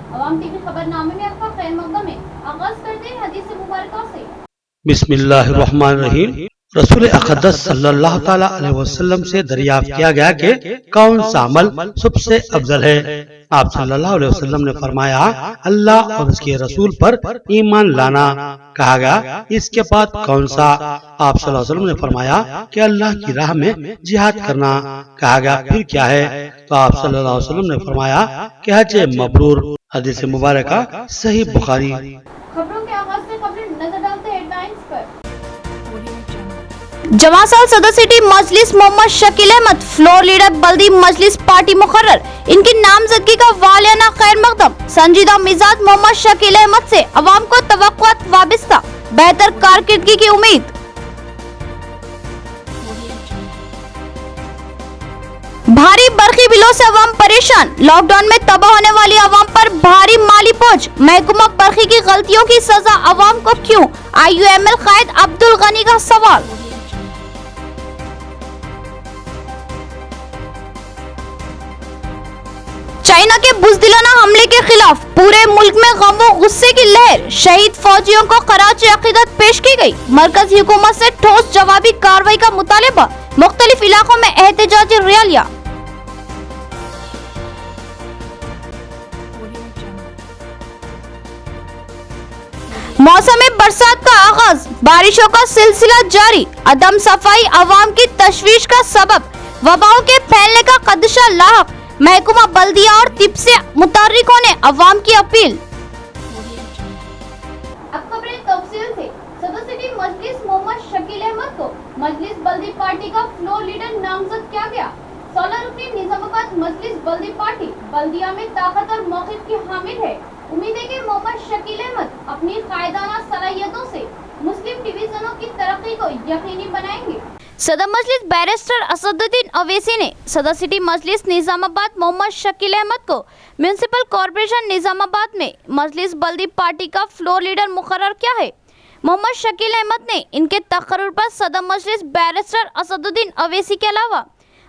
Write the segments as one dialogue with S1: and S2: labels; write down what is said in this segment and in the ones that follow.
S1: अवाम TV खबरनामे में आपका खैर मकदम है। आगाज करते हैं हदीस मुबारका से।
S2: बिस्मिल्लाहिर्रहमानिर्रहीम। रसूल अक़दस सल्लल्लाहु ताला अलैहि वसल्लम से दरियाफ्त किया गया कि कौन सा अमल सबसे अफजल है। आप सल्लल्लाहु अलैहि वसल्लम ने फरमाया, अल्लाह और उसके रसूल पर ईमान लाना। कहा गया, इसके बाद कौन सा? आप सल्लल्लाहु अलैहि वसल्लम ने फरमाया कि अल्लाह की राह में जिहाद करना। कहा गया, फिर क्या है? तो आप सल्लल्लाहु अलैहि वसल्लम ने फरमाया कि हज मबरूर। हदीस मुबारका सही बुखारी।
S1: खबरों के आगाज से कबल नजर डालते हैं हेडलाइंस पर।
S3: जवासाल सदर सिटी मजलिस मोहम्मद शकील अहमद फ्लोर लीडर बल्दी मजलिस पार्टी मुकर्रर। इनकी नामजदगी का वालियाना खैर मकदम। संजीदा मिजाज मोहम्मद शकील अहमद से अवाम को तवक्कुआत वाबिस्ता, बेहतर कारकिर्दगी की उम्मीद। भारी बरखी बिलों से अवाम परेशान। लॉकडाउन में तबाह होने वाली अवाम पर भारी माली बोझ। महकमा बरखी की गलतियों की सजा अवाम को क्यों? IUML कायद अब्दुल गनी का सवाल। चाइना के बुज़दिलाना हमले के खिलाफ पूरे मुल्क में गम व गुस्से की लहर। शहीद फौजियों को खराज अकीदत पेश की गई। मरकजी हुकूमत से ठोस जवाबी कार्रवाई का मुतालिबा। मुख्तलिफ इलाकों में एहतजाजी रैलियां। मौसम बरसात का आगाज, बारिशों का सिलसिला जारी। अदम सफाई अवाम की तशवीश का सबब। वबाओं के फैलने का खदशा लाहक। महकमा बल्दिया और तिब से मुतार्रिकों ने अवाम की अपील।
S1: अब खबरें तफसील से। सदर सिटी मजलिस मोहम्मद शकील अहमद को मजलिस बल्दी पार्टी का फ्लोर लीडर नामजद किया गया। 16 रुकनी निजामाबाद मजलिस बल्दी पार्टी बल्दिया में ताकत और मौक़िफ़ की हामिल है। उम्मीद है कि मोहम्मद शकील अहमद अपनी कायदाना सलाहियतों से मुस्लिम डिवीजनों की तरक्की को यकीनी बनाएंगे।
S3: सदर मजलिस बैरिस्टर असदुद्दीन अवैसी ने सदर सिटी मजलिस निजामाबाद मोहम्मद शकील अहमद को म्यूनिसिपल कॉर्पोरेशन निजामाबाद में मजलिस बल्दी पार्टी का फ्लोर लीडर मुकर्रर किया है। मोहम्मद शकील अहमद ने इनके तकर्रुर पर सदर मजलिस बैरिस्टर असदुद्दीन अवैसी के अलावा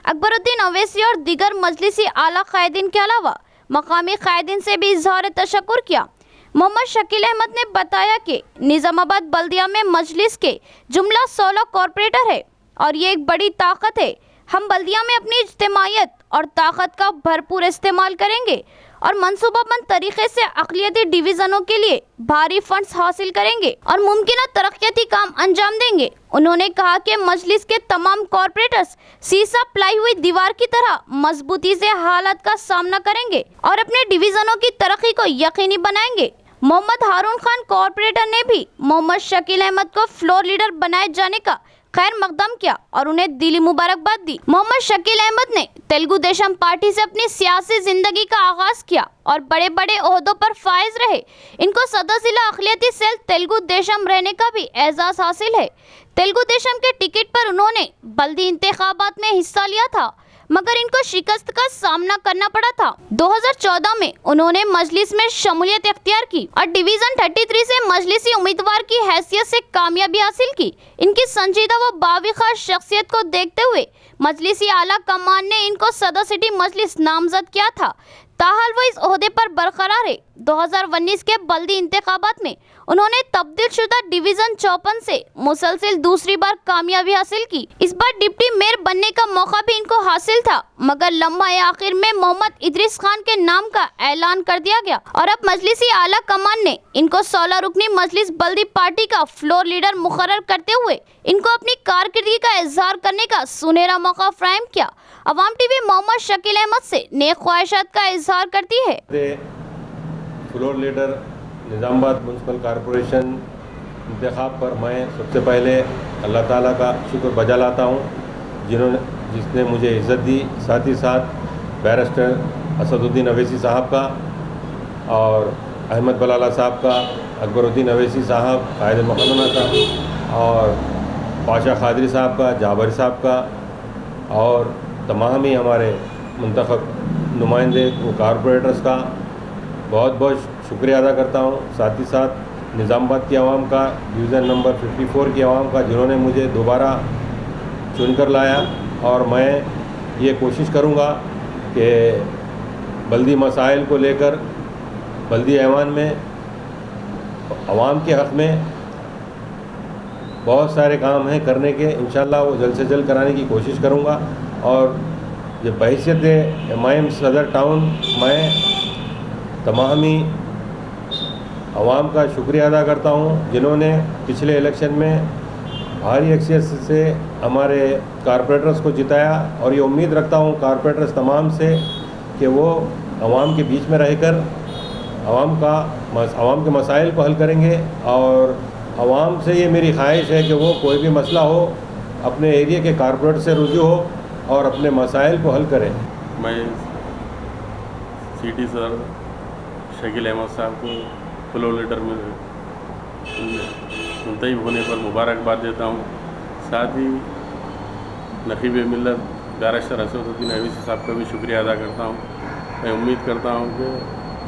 S3: अकबरुद्दीन अवैसी और दीगर मजलिसी आला कायदीन के अलावा मकामी कायदीन से भी इजहार तशक्कुर किया। मोहम्मद शकील अहमद ने बताया कि निजामाबाद बल्दिया में मजलिस के जुमला 16 कॉर्पोरेटर है और ये एक बड़ी ताकत है। हम बल्दिया में अपनी इज्तिमायत और ताकत का भरपूर इस्तेमाल करेंगे और मंसूबाबंद तरीके से अक़लियती डिवीज़नों के लिए भारी फंड्स हासिल करेंगे और मुमकिन तरक्याती काम अंजाम देंगे। उन्होंने कहा कि मजलिस के तमाम कॉर्पोरेटर्स सीसा पिलाई हुई दीवार की तरह मजबूती से हालात का सामना करेंगे और अपने डिवीज़नों की तरक्की को यकीनी बनाएंगे। मोहम्मद हारून खान कॉर्पोरेटर ने भी मोहम्मद शकील अहमद को फ्लोर लीडर बनाए जाने का खैर मकदम किया और उन्हें दिली मुबारकबाद दी। मोहम्मद शकील अहमद ने तेलुगु देशम पार्टी से अपनी सियासी जिंदगी का आगाज किया और बड़े बड़े ओहदों पर फाइज रहे। इनको सदर जिला अक़लियती सेल तेलुगु देशम रहने का भी एजाज हासिल है। तेलुगु देशम के टिकट पर उन्होंने बल्दी इंतखाबात में हिस्सा लिया था मगर इनको शिकस्त का सामना करना पड़ा था। 2014 में उन्होंने मजलिस में शमूलियत इख्तियार की और डिवीजन 33 से मजलिसी उम्मीदवार की हैसियत से कामयाबी हासिल की। इनकी संजीदा व बाविखार शख्सियत को देखते हुए मजलिसी आला कमान ने इनको सदर सिटी मजलिस नामजद किया था। ताहाल वो इस ओहदे पर बरकरार है। 2019 के बल्दी इंतखाबात में उन्होंने तब्दील शुदा डिवीजन 54 से मुसलसिल दूसरी बार कामयाबी हासिल की। इस बार डिप्टी मेयर बनने का मौका भी इनको हासिल था मगर लम्हा आखिर में मोहम्मद इदरीस खान के नाम का ऐलान कर दिया गया और अब मजलिसी आला कमान ने इनको 16 रुकनी मजलिस बल्दी पार्टी का फ्लोर लीडर मुकर्रर करते हुए इनको अपनी कारकिर्दगी का इजहार करने का सुनहरा मौका फराहम किया। अवाम टीवी मोहम्मद शकील अहमद से नेक ख्वाहिशात का इजहार करती है।
S4: Floor leader Nizamabad municipal corporation इंतखाब पर मैं सबसे पहले अल्लाह ताला का शुक्र बजा लाता हूँ जिसने मुझे इज़्ज़त दी। साथ ही साथ बैरिस्टर असदुद्दीन अवैसी साहब का और अहमद बलाला साहब का, अकबरुद्दीन अवैसी साहब, कायद मुक़दमा का और पाशा खादरी साहब का, जाबर साहब का और तमाम ही हमारे मुंतखब नुमाइंदे व कॉरपोरेटर्स का बहुत बहुत शुक्रिया अदा करता हूँ। साथ ही साथ निज़ामाबाद की आवाम का, डिवीज़न नंबर 54 की आवाम का जिन्होंने मुझे दोबारा चुनकर लाया और मैं ये कोशिश करूँगा कि बल्दी मसाइल को लेकर बल्दी ऐवान में आवाम के हक़ में बहुत सारे काम हैं करने के, इंशाल्लाह वो जल्द से जल्द कराने की कोशिश करूँगा। और ये बहैसियत एमआईएम सदर टाउन मैं तमाम ही आवाम का शुक्रिया अदा करता हूँ जिन्होंने पिछले इलेक्शन में भारी अक्सरियत से हमारे कारपोरेटर्स को जिताया। और ये उम्मीद रखता हूँ कारपोरेटर्स तमाम से कि वो आवाम के बीच में रहकर आवाम के मसाइल को हल करेंगे। और आवाम से ये मेरी ख्वाहिश है कि वो कोई भी मसला हो अपने एरिया के कारपोरेटर से रुजू हो और अपने मसाइल को हल करें।
S5: मैं सिटी सर शकील अहमद साहब को फ्लोर लीडर में मुंतखब होने पर मुबारकबाद देता हूँ। साथ ही नकीब मिल्लत बैरिस्टर असदुद्दीन अवैसी साहब का भी शुक्रिया अदा करता हूँ। मैं उम्मीद करता हूँ कि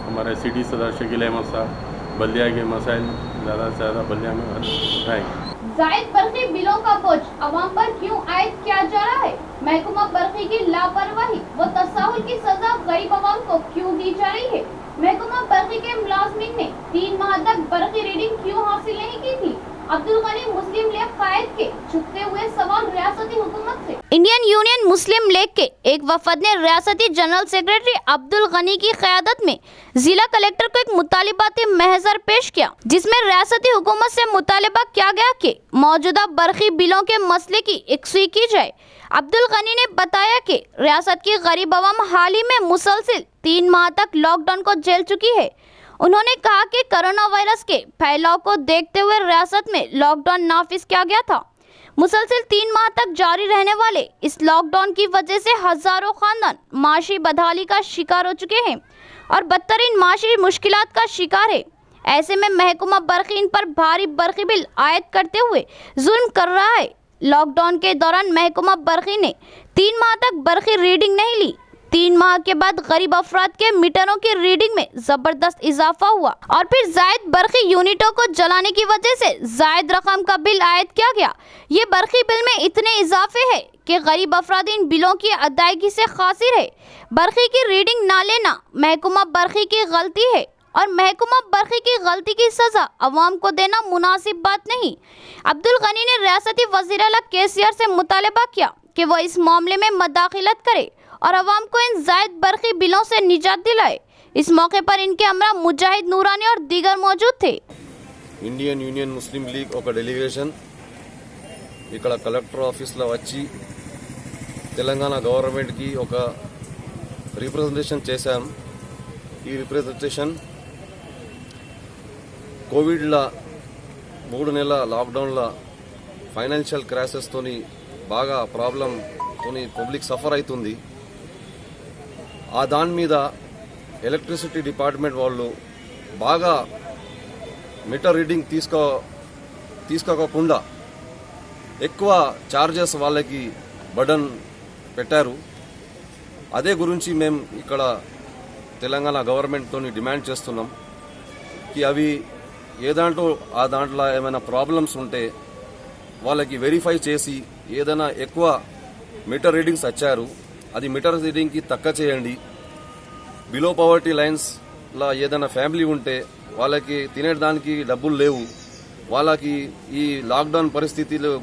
S5: हमारे सिटी सदर शकील अहमद साहब बल्दिया के मसाइल ज़्यादा से ज़्यादा बल्दिया में हल उठाएंगे।
S1: जायद बरकी बिलों का बोझ अवाम पर क्यों आयद किया जा रहा है? महकमा बरकी की लापरवाही व तसाहुल की सजा गरीब अवाम को क्यों दी जा रही है? महकमा बरकी के मुलाजमीन ने 3 माह तक बरकी रीडिंग क्यों हासिल नहीं की थी? अब्दुल गनी मुस्लिम लीग कायद के चुकते हुए सवाल रियासती हुकूमत से।
S3: इंडियन यूनियन मुस्लिम लीग के एक वफद ने रियासती जनरल सेक्रेटरी अब्दुल गनी की क़यादत में जिला कलेक्टर को एक मुतालिबाती महजर पेश किया, जिसमें रियासती हुकूमत से मुतालिबा किया गया कि मौजूदा बरकी बिलों के मसले की यकसूई की जाए। अब्दुल गनी ने बताया कि रियासत की गरीब अवाम हाल ही में मुसलसिल 3 माह तक लॉकडाउन को झेल चुकी है। उन्होंने कहा कि कोरोना वायरस के फैलाव को देखते हुए रियासत में लॉकडाउन नाफिज किया गया था। मुसलसिल 3 माह तक जारी रहने वाले इस लॉकडाउन की वजह से हजारों खानदान माशी बदहाली का शिकार हो चुके हैं और बदतरीन माशी मुश्किलात का शिकार है। ऐसे में महकमा बरकी इन पर भारी बरकी बिल आयद करते हुए जुल्म कर रहा है। लॉकडाउन के दौरान महकमा बरकी ने 3 माह तक बरकी रीडिंग नहीं ली। 3 माह के बाद गरीब अफराद के मीटरों की रीडिंग में जबरदस्त इजाफा हुआ और फिर जायद बरकी यूनिटों को जलाने की वजह से जायद रकम का बिल आयद किया गया। ये बरकी बिल में इतने इजाफे हैं कि गरीब अफराद इन बिलों की अदायगी से खासिर है। बरकी की रीडिंग ना लेना महकमा बरकी की गलती है और महकमा बरकी की गलती की सजा अवाम को देना मुनासिब बात नहीं। अब्दुल गनी ने रियासती वज़ीर आला केसीआर से मुतालबा किया कि वो इस मामले में मदाखिलत करे और अवाम को इन जायद बरकी बिलों से निजात दिलाए। इस मौके पर इनके हमरा मुजाहिद नूरानी और दीगर मौजूद थे।
S6: इंडियन यूनियन मुस्लिम लीग ఒక డెలిగేషన్ ఇక్కడ కలెక్టర్ ఆఫీస్లో వచ్చి తెలంగాణ గవర్నమెంట్కి ఒక రిప్రజెంటేషన్ చేశాం. ఈ రిప్రజెంటేషన్ కోవిడ్ల 3 నెలల లాక్డౌన్ల ఫైనాన్షియల్ క్రైసిస్తోని బాగా ప్రాబ్లంతోని పబ్లిక్ సఫర్ అవుతుంది. ఆ దాని మీద ఎలక్ట్రిసిటీ డిపార్ట్మెంట్ వాళ్ళు బాగా మీటర్ రీడింగ్ తీసుకోకుండా ఎక్కువ చార్జెస్ వాళ్ళకి బర్డన్ పెట్టారు. అదే గురించి మేము ఇక్కడ తెలంగాణ గవర్నమెంట్తోని డిమాండ్ చేస్తున్నాం కి అవి ఏ దాంట్లో ఏమైనా ప్రాబ్లమ్స్ ఉంటే వాళ్ళకి వెరిఫై చేసి ఏదైనా ఎక్కువ మీటర్ రీడింగ్స్ వచ్చారు అది మీటర్ రీడింగ్కి తక్కువ చేయండి. బిలో పవర్టీ లైన్స్లో ఏదైనా ఫ్యామిలీ ఉంటే వాళ్ళకి తినేదానికి డబ్బులు లేవు, వాళ్ళకి ఈ లాక్డౌన్ పరిస్థితులు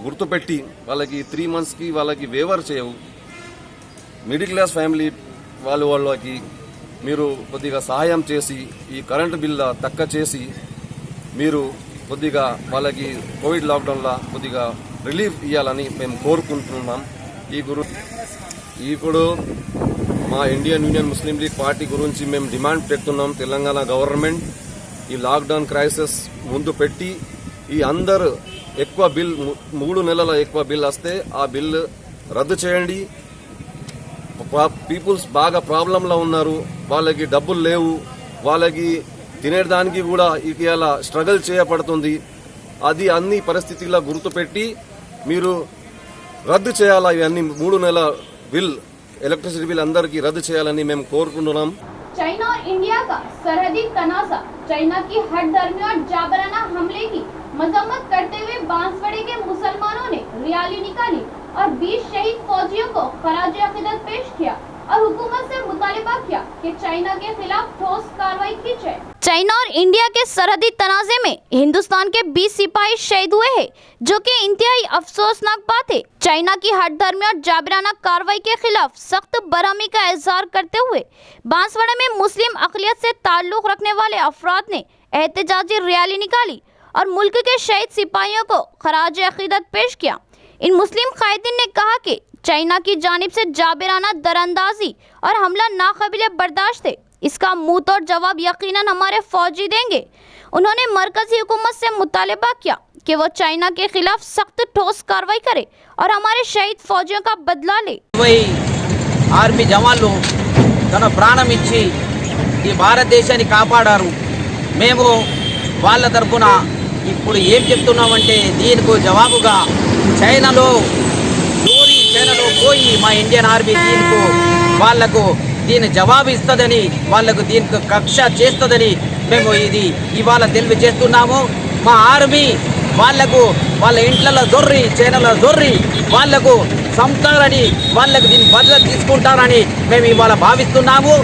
S6: గుర్తుపెట్టి వాళ్ళకి 3 మంత్స్కి వాళ్ళకి వేవర్ చేయవు. మిడిల్ క్లాస్ ఫ్యామిలీ వాళ్ళకి మీరు కొద్దిగా సహాయం చేసి ఈ కరెంటు బిల్లు తక్కువ చేసి మీరు కొద్దిగా వాళ్ళకి కోవిడ్ లాక్డౌన్లో కొద్దిగా రిలీఫ్ ఇవ్వాలని మేము కోరుకుంటున్నాం. ఇప్పుడు మా ఇండియన్ యూనియన్ ముస్లిం లీగ్ పార్టీ గురించి మేము డిమాండ్ పెడుతున్నాం. తెలంగాణ గవర్నమెంట్ ఈ లాక్డౌన్ క్రైసిస్ ముందు పెట్టి ఈ అందరు ఎక్కువ బిల్ 3 నెలల ఎక్కువ బిల్ వస్తే ఆ బిల్ రద్దు చేయండి. పీపుల్స్ బాగా ప్రాబ్లంలో ఉన్నారు, వాళ్ళకి డబ్బులు లేవు, వాళ్ళకి తినేదానికి కూడా ఇవాళ స్ట్రగుల్ చేయబడుతుంది. అది అన్ని పరిస్థితుల్లో గుర్తుపెట్టి మీరు రద్దు చేయాలా. ఇవన్నీ 3 నెలల బిల్ इलेक्ट्रिसिटी बिल अंदर की रद्द చేయాలని మేము కోరుకుంటున్నాం.
S1: चाइना और इंडिया का सरहदी तनाजा, चाइना की हद दरमियान जाबराना हमले की मजम्मत करते हुए बांसवाड़े के मुसलमानों ने रैली निकाली और 20 शहीद फौजियों को खराज अकीदत पेश किया और हुकूमत से मुतालिबा किया कि चाइना के खिलाफ ठोस कार्रवाई की जाए।
S3: चाइना और इंडिया के सरहदी तनाजे में हिंदुस्तान के 20 सिपाही शहीद हुए हैं, जो कि इंतहाई अफसोसनाक बात है। चाइना की हठधर्मी और जाबिराना कार्रवाई के खिलाफ सख्त बरहमी का इजहार करते हुए बांसवाड़ा में मुस्लिम अक़लियत से ताल्लुक रखने वाले अफराद ने एहतजाजी रैली निकाली और मुल्क के शहीद सिपाहियों को खराज अकीदत पेश किया। इन मुस्लिम कायदीन ने कहा कि चाइना की जानिब से जाबिराना दरअंदाजी और हमला नाकाबिले बर्दाश्त है। इसका मुंह तोड़ जवाब यकीनन हमारे फौजी देंगे। उन्होंने मरकजी हुकूमत से मुतालबा किया कि वो चाइना के खिलाफ सख्त ठोस कार्रवाई करे और हमारे शहीद फौजियों का बदला ले।
S7: ఆర్మీ జవాన్లు తన ప్రాణం ఇచ్చి ఈ భారతదేశాన్ని కాపాడారు। మేము వాళ్ళ తరపున ఇప్పుడు ఏం చెప్తున్నామంటే దీనికి జవాబుగా చైనాలో పోయి మా ఇండియన్ ఆర్మీ దీనికి వాళ్లకు దీని జవాబు ఇస్తుందని, వాళ్లకు దీనికి కక్ష చేస్తుందని మేము ఇది ఇవాళ తెలియజేస్తున్నాము। మా ఆర్మీ వాళ్లకు వాళ్ళ ఇంట్లలో దొర్రి చైనాలో దొర్రి వాళ్లకు సంతారని వాళ్ళకు దీని భద్రత తీసుకుంటారని మేము ఇవాళ భావిస్తున్నాము।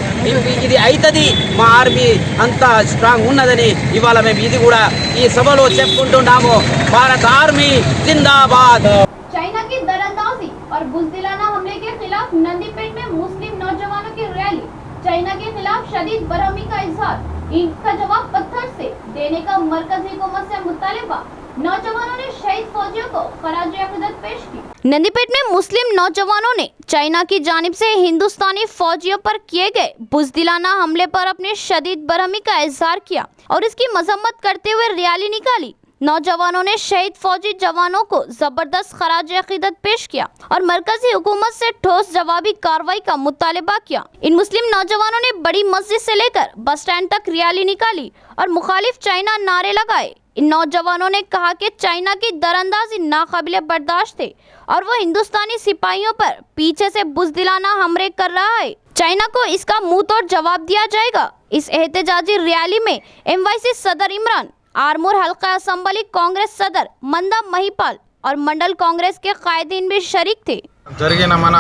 S7: ఇది అవుతుంది, మా ఆర్మీ అంత స్ట్రాంగ్ ఉన్నదని ఇవాళ మేము ఇది కూడా ఈ సభలో చెప్పుకుంటున్నాము। భారత ఆర్మీ జిందాబాద్।
S1: चाइना की दरअंदाजी और बुज़दिलाना हमले के खिलाफ नंदीपेट में मुस्लिम नौजवानों की रैली। चाइना के खिलाफ शदीद बरहमी का इजहार, ईंट का जवाब पत्थर से देने का मरकजी हुकूमत से मुतालिबा। नौजवानों ने शहीद फौजियों को खराज अकीदत पेश की।
S3: नंदीपेट में मुस्लिम नौजवानों ने चाइना की जानिब से हिंदुस्तानी फौजियों पर किए गए बुज़दिलाना हमले पर अपने शदीद बरहमी का इजहार किया और इसकी मजम्मत करते हुए रैली निकाली। नौजवानों ने शहीद फौजी जवानों को जबरदस्त खराज अकीदत पेश किया और मरकजी हुकूमत से ठोस जवाबी कार्रवाई का मुतालबा किया। इन मुस्लिम नौजवानों ने बड़ी मस्जिद से लेकर बस स्टैंड तक रैली निकाली और मुखालिफ चाइना नारे लगाए। इन नौजवानों ने कहा कि चाइना की दरअंदाजी नाकाबिले बर्दाश्त है और वो हिंदुस्तानी सिपाहियों पर पीछे से बुज़दिलाना हमले कर रहा है। चाइना को इसका मुंह तोड़ जवाब दिया जाएगा। इस एहतजाजी रैली में MYC सदर इमरान, आरमूर हल्का असम्बली कांग्रेस सदर मंदा महिपाल और मंडल कांग्रेस के कायदीन भी शरीक थे।
S8: జరిగిన మన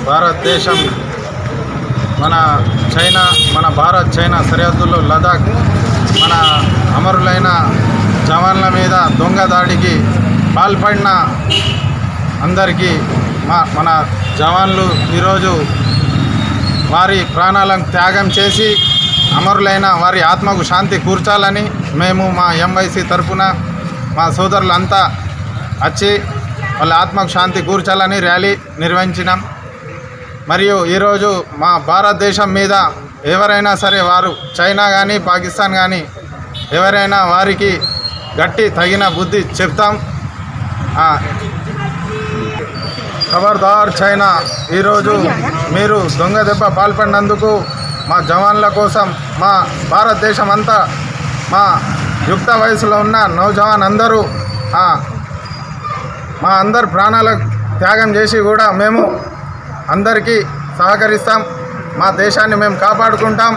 S8: భారతదేశం మన చైనా మన భారత్ చైనా సరిహద్దుల్లో లదాఖ్ మన అమరులైన జవాన్ల మీద దొంగ దాడికి పాల్పడిన అందరికీ మన జవాన్లు ఈరోజు వారి ప్రాణాలను త్యాగం చేసి అమరులైన వారి ఆత్మకు శాంతి కూర్చాలని మేము మా MYC తరపున మా సోదరులంతా వచ్చి వాళ్ళ ఆత్మకు శాంతి కూర్చాలని ర్యాలీ నిర్వహించినాం। మరియు ఈరోజు మా భారతదేశం మీద ఎవరైనా సరే వారు చైనా కానీ పాకిస్తాన్ కానీ ఎవరైనా వారికి గట్టి తగిన బుద్ధి చెప్తాం। ఖబర్దార్ చైనా, ఈరోజు మీరు దొంగ దెబ్బ పాల్పడినందుకు మా జవాన్ల కోసం మా భారతదేశం అంతా మా యుక్త వయసులో ఉన్న నౌజవాన్ అందరూ మా అందరి ప్రాణాలకు త్యాగం చేసి కూడా మేము అందరికీ సహకరిస్తాం। మా దేశాన్ని మేము కాపాడుకుంటాం,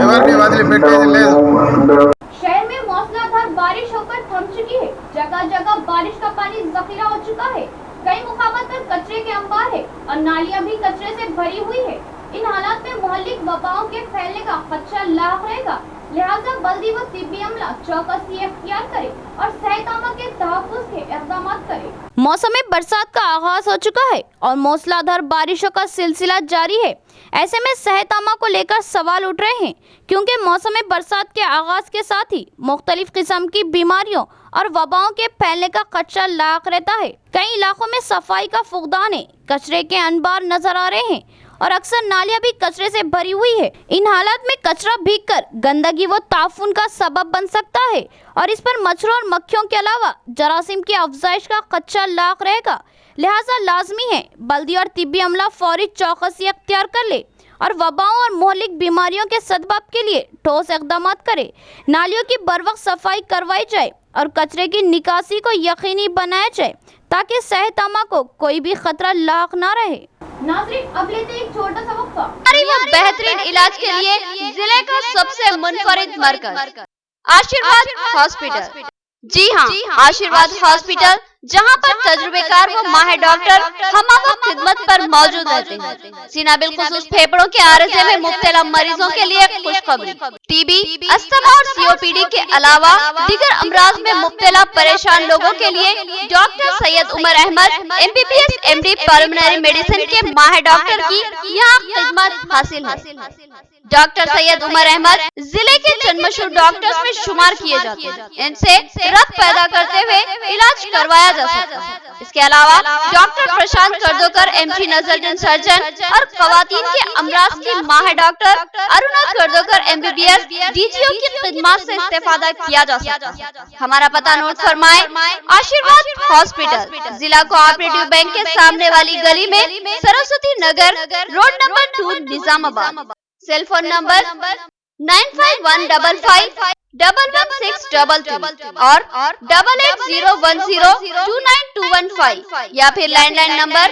S8: ఎవరిని వదిలిపెట్టేది లేదు।
S1: शहर में मौसलाधार बारिश होकर थम चुकी है। जगह जगह बारिश का पानी जखीरा हो चुका है। कई मुकामात पर कचरे के अंबार है और नालियां भी कचरे से भरी हुई है। इन हालात में मोहल्लिक वबाओं के फैलने का खदशा लाख रहेगा। लिहाजा बल्दी व तिब्बी अमला चौकसी इख्तियार करे और सेहतआमा के तहफ़्फ़ुज़ के इक़दाम करे।
S3: मौसम में बरसात का आगाज हो चुका है और मूसलाधार बारिशों का सिलसिला जारी है। ऐसे में सेहतआमा को लेकर सवाल उठ रहे हैं, क्योंकि मौसम में बरसात के आगाज के साथ ही मुख्तलिफ किस्म की बीमारियों और वबाओं के फैलने का खदशा लाक रहता है। कई इलाकों में सफाई का फुकदान है, कचरे के अनबार नजर आ रहे हैं और अक्सर नालियां भी कचरे से भरी हुई है। इन हालात में कचरा भीगकर गंदगी व ताफुन का सबब बन सकता है और इस पर मच्छरों और मक्खियों के अलावा जरासीम की अफजाइश का खदशा लाक रहेगा। लिहाजा लाजमी है बल्दी और तिब्बी अमला फौरी चौकसी अख्तियार कर ले और वबाओं और मोहलिक बीमारियों के सद्भाव के लिए ठोस इक़दाम करे। नालियों की बरवक्त सफाई करवाई जाए और कचरे की निकासी को यकीनी बनाया जाए ताकि सेहतआमा को कोई भी खतरा लाक ना रहे।
S1: नाज़रीन, अब लेते एक छोटा सा वक्फा।
S3: बेहतरीन इलाज के लिए जिले का सबसे मुनफरिद मरकज आशीर्वाद हॉस्पिटल। जी हाँ, आशीर्वाद हॉस्पिटल जहां पर तजुर्बेकार व माहिर डॉक्टर हमवक्त खिदमत पर मौजूद रहते हैं। सीना बिलखुसूस फेफड़ों के आरज़े में मुब्तला मरीजों के लिए खुशखबरी, टीबी, अस्थमा और सीओपीडी के अलावा दीगर अमराज में मुब्तला परेशान लोगों के लिए doctor Syed Umar Ahmed MBBS MD pulmonary medicine के माहिर डॉक्टर की यहाँ खिदमत हासिल है। डॉक्टर सैयद उमर अहमद जिले के चंद मशहूर डॉक्टर्स में शुमार किए जाते हैं। इनसे रक्त पैदा करते हुए इलाज करवाया जा सकता है। इसके अलावा डॉक्टर प्रशांत कर्दोकर MG नजरजन सर्जन और खवातीन के अमराज की माहिर डॉक्टर अरुणा कर्दोकर MBBS DGO की खिदमत से इस्तेफादा किया जा सकता है। हमारा पता नोट फरमाए, आशीर्वाद हॉस्पिटल, जिला कोऑपरेटिव बैंक के सामने वाली गली में, Saraswati Nagar, road number 2, Nizamabad. Cell phone number 9515511633 और 8801029215 या फिर लैंडलाइन नंबर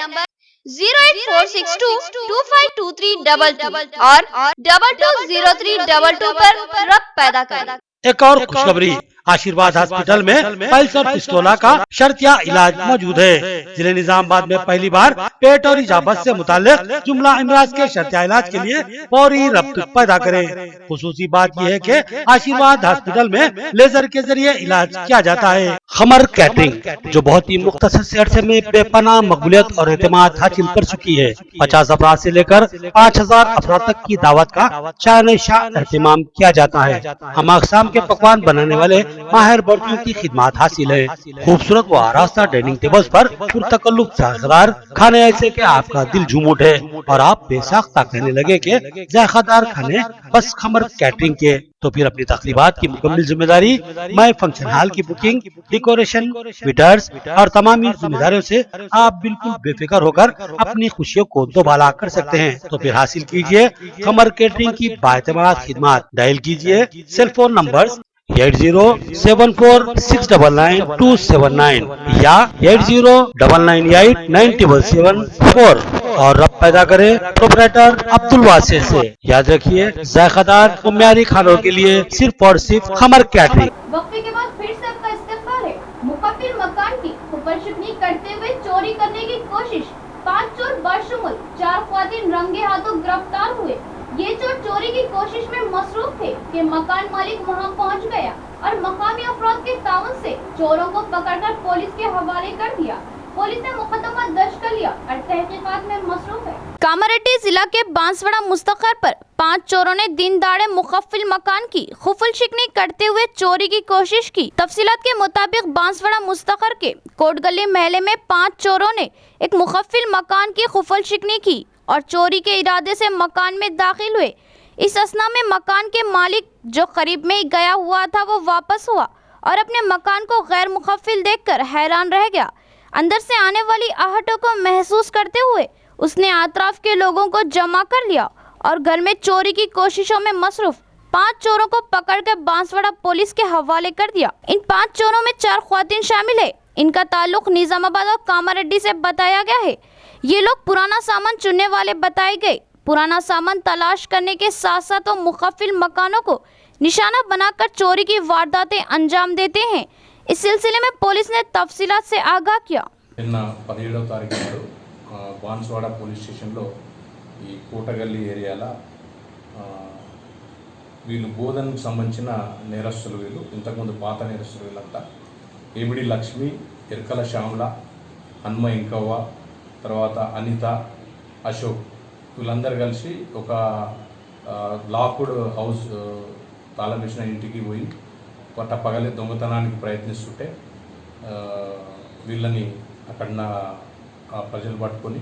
S3: 08462252322 और 220322 पर रक्त पैदा करें।
S2: एक और खुशखबरी, आशीर्वाद हॉस्पिटल में पल्स और पिस्टोला का शर्तिया इलाज मौजूद है। जिले निजामाबाद में पहली बार पेट और इजाबत से मुताल्लिक जुमला अमराज के शर्तिया इलाज के लिए फौरी रब्त पैदा करें। खुसूसी बात यह है कि आशीर्वाद हॉस्पिटल में लेजर के जरिए इलाज किया जाता है। खमर कैटरिंग, जो बहुत ही मुख्तसर से अरसे में बेपनाह मकबूलियत और एतमाद हासिल कर चुकी है, 50 अफराद से लेकर 5000 अफराद तक की दावत का शान एहतमाम किया जाता है। हम अक़साम के पकवान बनाने वाले माहिर बर्तियों की खिदमत हासिल है। खूबसूरत व आरास्ता डाइनिंग टेबल्स पर पुरतकल्लुफ़ जायकेदार खाने ऐसे के आपका दिल झूम उठे और आप बेसाख्ता कहने लगे कि जायकेदार खाने बस खमर कैटरिंग के। तो फिर अपनी तकरीबात की मुकम्मल जिम्मेदारी मैं फंक्शन हॉल की बुकिंग, डेकोरेशन, वेटर्स और तमाम जिम्मेदारियों से आप बिल्कुल बेफिक्र होकर अपनी खुशियों को दोबाला कर सकते हैं। तो फिर हासिल कीजिए खमर कैटरिंग की बाएतमाद खिदमत। डायल कीजिए सेल फोन नंबर 8074699279 या 8099897774 और रब पैदा करे प्रोपराइटर अब्दुल वासिर से। याद रखिए, जायकेदार और म्यारी खानों के लिए सिर्फ और सिर्फ खमर कैटरिंग।
S1: वक्फे के बाद फिर से आपका इस्तेफार है। मुकम्मल मकान की खुफलशिकनी करते हुए चोरी करने की कोशिश, 5 चोर बशुमूल 4 ख्वातीन रंगे हाथों गिरफ्तार हुए। ये चोर चोरी की कोशिश में मसरूफ थे कि मकान मालिक वहां पहुंच गया और मकामी अफराद के ताउन से चोरों को पकड़कर पुलिस के हवाले कर दिया। पुलिस ने मुकदमा दर्ज कर लिया और तहकीकात में मसरूफ है।
S3: कामारेड्डी जिला के बांसवाड़ा मुस्तखर पर 5 चोरों ने दिन दाड़े मुकफ्फिल मकान की खुफल शिकनी करते हुए चोरी की कोशिश की। तफसीलात के मुताबिक बांसवाड़ा मुस्तखर के कोट गली महले में 5 चोरों ने एक मुकफ्फिल मकान की खुफल शिकनी की और चोरी के इरादे से मकान में दाखिल हुए। इस असना में मकान के मालिक, जो करीब में ही गया हुआ था, वो वापस हुआ और अपने मकान को गैर मुकफ्फिल देखकर हैरान रह गया। अंदर से आने वाली आहटों को महसूस करते हुए उसने अतराफ के लोगों को जमा कर लिया और घर में चोरी की कोशिशों में मसरूफ 5 चोरों को पकड़कर बांसवाड़ा पुलिस के हवाले कर दिया। इन 5 चोरों में 4 ख्वातीन शामिल है। इनका ताल्लुक निजामाबाद और कामारेड्डी से बताया गया है। ये लोग पुराना सामान चुनने वाले बताए गए। पुराना सामान तलाश करने के साथ साथ वो मुकफ्फिल मकानों को निशाना बनाकर चोरी की वारदातें अंजाम देते हैं। इस सिलसिले में पुलिस ने तफसीलात से आगाह किया।
S5: నిన్న 17వ తారీఖు నాడు బాన్స్వాడ పోలీస్ స్టేషన్లో ఈ కోటగల్లి ఏరియాలో వీళ్ళు బోధనకు సంబంధించిన నేరస్తులు, వీళ్ళు ఇంతకుముందు పాత నేరస్తులు, వీళ్ళంతా ఏమిడి లక్ష్మి, ఎర్కల శ్యామల, హన్మ ఇంకవ్వ, తర్వాత అనిత, అశోక్, వీళ్ళందరూ కలిసి ఒక లాక్డ్ హౌస్ తాళం వేసిన ఇంటికి పోయి పగలే దొంగతనానికి ప్రయత్నిస్తుంటే వీళ్ళని అక్కడ ప్రజలు పట్టుకొని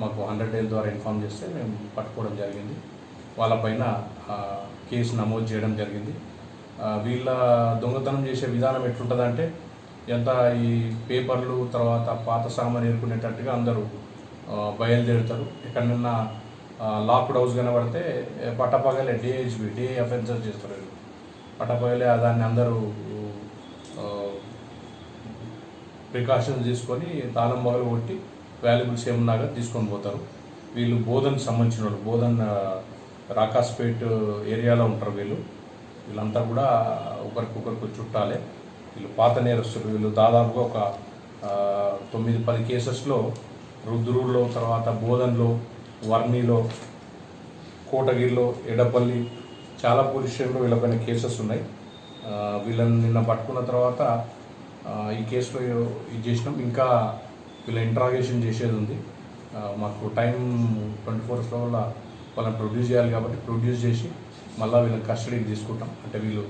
S5: మాకు 100 ద్వారా ఇన్ఫామ్ చేస్తే మేము పట్టుకోవడం జరిగింది. వాళ్ళపైన కేసు నమోదు చేయడం జరిగింది. వీళ్ళ దొంగతనం చేసే విధానం ఎట్లుంటుందంటే, ఎంత ఈ పేపర్లు తర్వాత పాత సామాన్ ఏరుకునేటట్టుగా అందరూ బయలుదేరుతారు. ఎక్కడన్నా లాక్డ్ హౌస్ కనబడితే పట్టపగలే డే అఫెన్సెస్ చేస్తారు. పట్టపగలే దాన్ని అందరూ ప్రికాషన్స్ తీసుకొని తాళం మొదలు కొట్టి వాల్యుబుల్స్ ఏమన్నాగా తీసుకొని పోతారు. వీళ్ళు బోధనకు సంబంధించిన వాళ్ళు, బోధన్ రాకాస్పేట్ ఏరియాలో ఉంటారు. వీళ్ళంతా కూడా ఒకరికొకరికి చుట్టాలే. వీళ్ళు పాత నేరస్తులు. వీళ్ళు దాదాపుగా ఒక
S9: 9-10 కేసెస్లో రుద్రూరులో, తర్వాత బోధన్లో, వర్ణిలో, కోటగిరిలో, ఎడపల్లి చాలా పోలీస్ స్టేషన్లో వీళ్ళపైన కేసెస్ ఉన్నాయి. వీళ్ళని నిన్న పట్టుకున్న తర్వాత ఈ కేసులో ఇది చేసినాం. ఇంకా వీళ్ళ ఇంట్రాగేషన్ చేసేది ఉంది. మాకు టైం 24 hours వల్ల వాళ్ళని ప్రొడ్యూస్ చేయాలి కాబట్టి ప్రొడ్యూస్ చేసి మళ్ళీ వీళ్ళని కస్టడీకి తీసుకుంటాం. అంటే వీళ్ళు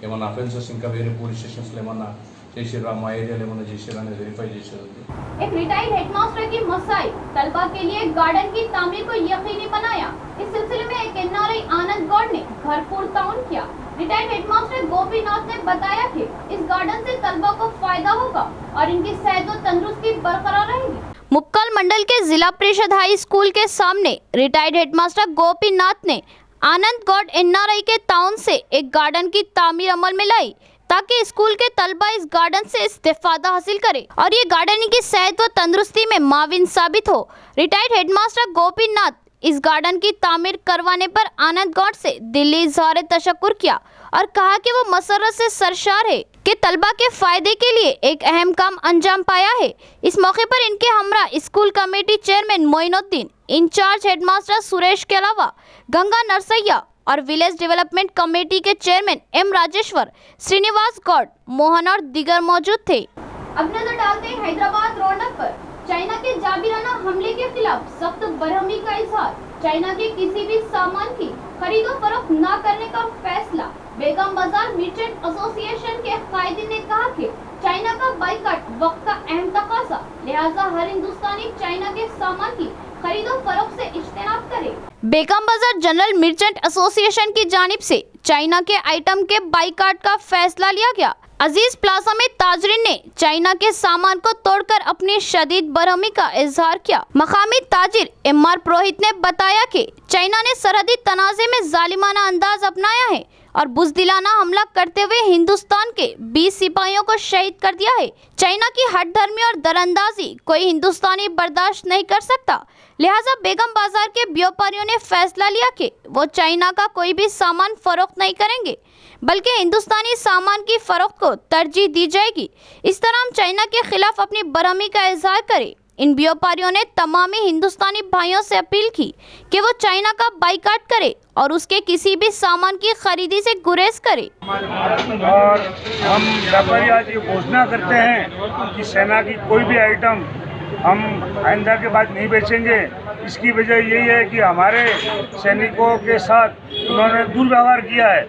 S9: ఏమన్నా అఫెన్సెస్ ఇంకా వేరే పోలీస్ స్టేషన్స్లో ఏమన్నా చేసిరా, మా ఏరియాలో ఏమన్నా చేసిరా అనేది వెరిఫై చేసేది ఉంది.
S1: एक रिटायर्ड हेडमास्टर की मसाई तलबा के लिए गार्डन की तामीर को यकीनी बनाया। इस सिलसिले में एक एनआरआई आनंद गौड़ ने घरपुर टाउन किया। रिटायर्ड हेडमास्टर गोपीनाथ ने बताया कि इस गार्डन से तलबा को फायदा होगा और इनकी सेहत व तंदुरुस्ती बरकरार रहेगी।
S3: मुक्काल मंडल के जिला परिषद हाई स्कूल के सामने रिटायर्ड हेडमास्टर गोपीनाथ ने आनंद गौड़ एनआरआई के टाउन से एक गार्डन की तामीर अमल में लाई ताकि स्कूल के तलबा इस गार्डन से इस्तेफादा हासिल करे और ये गार्डन की सेहत व तंदुरुस्ती में माविन साबित हो। रिटायर्ड हेडमास्टर गोपीनाथ इस गार्डन की तामीर करवाने पर आनंद गौड़ से दिली इज़हार तशक्कुर किया और कहा कि वो मसरत से सरशार है कि तलबा के फायदे के लिए एक अहम काम अंजाम पाया है। इस मौके पर इनके हमरा school committee chairman Moinuddin, incharge headmaster Suresh के अलावा गंगा नरसैया और विलेज डेवलपमेंट कमेटी के चेयरमैन एम राजेश्वर, श्रीनिवास गौड़, मोहन और दीगर मौजूद थे।
S1: अब नजर डालते हैं हैदराबाद रौनक पर। चाइना के जाबिराना हमले के खिलाफ सख्त बरहमी का इजहार। चाइना के किसी भी सामान की खरीदो फरोख्त न करने का फैसला। बेगम बाजार मर्चेंट एसोसिएशन के कायदीन ने कहा कि चाइना का बाइकाट वक्त का अहम तकाजा, लिहाजा हर हिंदुस्तानी चाइना के सामान की खरीदो फरोख्त से इज्तनाब करे।
S3: बेगम बाजार जनरल मर्चेंट एसोसिएशन की जानिब से चाइना के आइटम के बाइकाट का फैसला लिया गया। अजीज प्लाजा में ताजरीन ने चाइना के सामान को तोड़कर अपनी शदीद बरहमी का इजहार किया। मकामी ताजिर एमआर पुरोहित ने बताया कि चाइना ने सरहदी तनाज़े में जालिमाना अंदाज अपनाया है और बुज़दिलाना हमला करते हुए हिंदुस्तान के 20 सिपाहियों को शहीद कर दिया है। चाइना की हठधर्मी और दरअंदाजी कोई हिंदुस्तानी बर्दाश्त नहीं कर सकता, लिहाजा बेगम बाजार के व्यापारियों ने फैसला लिया कि वो चाइना का कोई भी सामान फरोख्त नहीं करेंगे, बल्कि हिंदुस्तानी सामान की फरोख्त को तरजीह दी जाएगी। इस तरह हम चाइना के खिलाफ अपनी बरहमी का इजहार करें। इन व्यापारियों ने तमामी हिंदुस्तानी भाइयों से अपील की कि वो चाइना का बाइकाट करे और उसके किसी भी सामान की खरीदी से गुरेज करे।
S10: और हम व्यापारी आज ये घोषणा करते हैं कि सेना की कोई भी आइटम हम आइंदा के बाद नहीं बेचेंगे। इसकी वजह यही है कि हमारे सैनिकों के साथ उन्होंने दुर्व्यवहार किया है,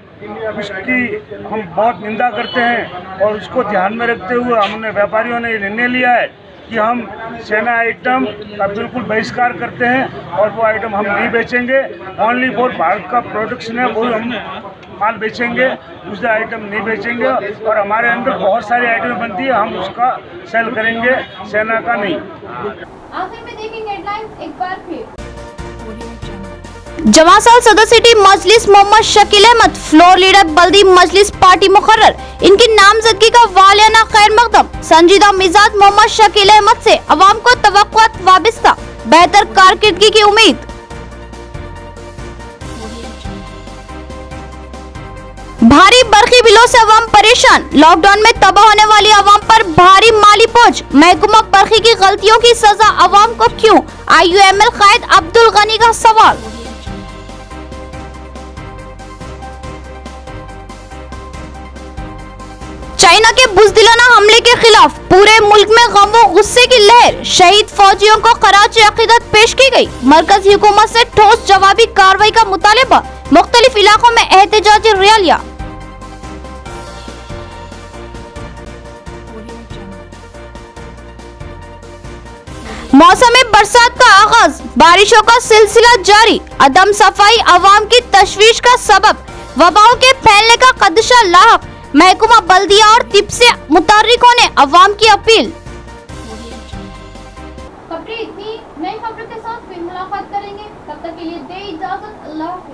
S10: उसकी हम बहुत निंदा करते हैं और उसको ध्यान में रखते हुए हमने व्यापारियों ने निर्णय लिया है कि हम सेना आइटम का बिल्कुल बहिष्कार करते हैं और वो आइटम हम नहीं बेचेंगे। ओनली फॉर भारत का प्रोडक्शन है वो हम माल बेचेंगे, दूसरे आइटम नहीं बेचेंगे। और हमारे अंदर बहुत सारी आइटम बनती है, हम उसका सेल करेंगे, सेना का नहीं।
S1: आखिर में देखेंगे हेडलाइंस एक बार फिर।
S3: जवासाल सदर सिटी मजलिस मोहम्मद शकील अहमद फ्लोर लीडर बल्दी मजलिस पार्टी मुकर्रर। इनकी नामजदगी का वालियाना खैर मकदम। संजीदा मिजाज मोहम्मद शकील अहमद से अवाम को तवक्कुआत वाबिस्ता, बेहतर कारकर्दगी की उम्मीद। भारी बरखी बिलों से अवाम परेशान। लॉकडाउन में तबाह होने वाली अवाम पर भारी माली बोझ। महकमा बरखी की गलतियों की सजा अवाम को क्यों? IUML कायद अब्दुल गनी का सवाल। चाइना के बुज़दिलाना हमले के खिलाफ पूरे मुल्क में गम व गुस्से की लहर। शहीद फौजियों को खराज अकीदत पेश की गई। मरकजी हुकूमत से ठोस जवाबी कार्रवाई का मुतालिबा। मुख्तलिफ इलाकों में एहतजाजी रैलियां। मौसम बरसात का आगाज, बारिशों का सिलसिला जारी। अदम सफाई अवाम की तशवीश का सबब। वबाओं के फैलने का खदशा लाहक। महकमा बल्दिया और तिब से मुतार्रिकों ने अवाम की अपील।
S1: खबरें इतनी, नई खबरों के साथ फिर मुलाकात करेंगे, तब तक के लिए दे इजाजत। अल्लाह हाफिज।